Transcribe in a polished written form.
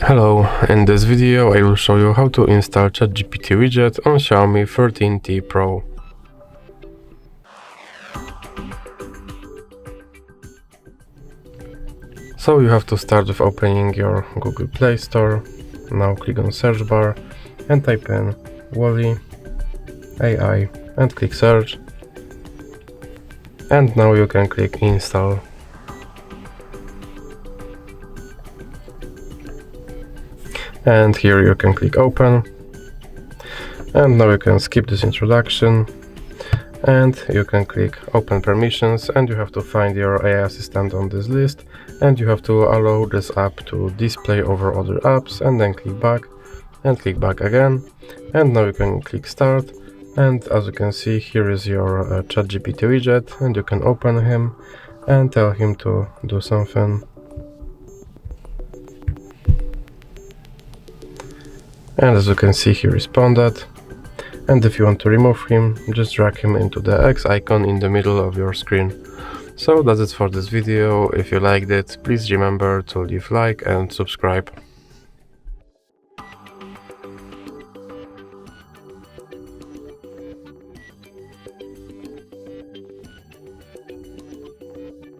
Hello, in this video I will show you how to install Chat GPT widget on Xiaomi 13T Pro. So you have to start with opening your Google Play Store. Now click on search bar and type in Wally AI and click search. And now you can click install. And here you can click open. And now you can skip this introduction. And you can click open permissions, and you have to find your AI assistant on this list, and you have to allow this app to display over other apps, and then click back and click back again. And now you can click start, and as you can see, here is your Chat GPT widget, and you can open him and tell him to do something. And as you can see, he responded. And if you want to remove him, just drag him into the X icon in the middle of your screen. So that's it for this video. If you liked it, please remember to leave a like and subscribe.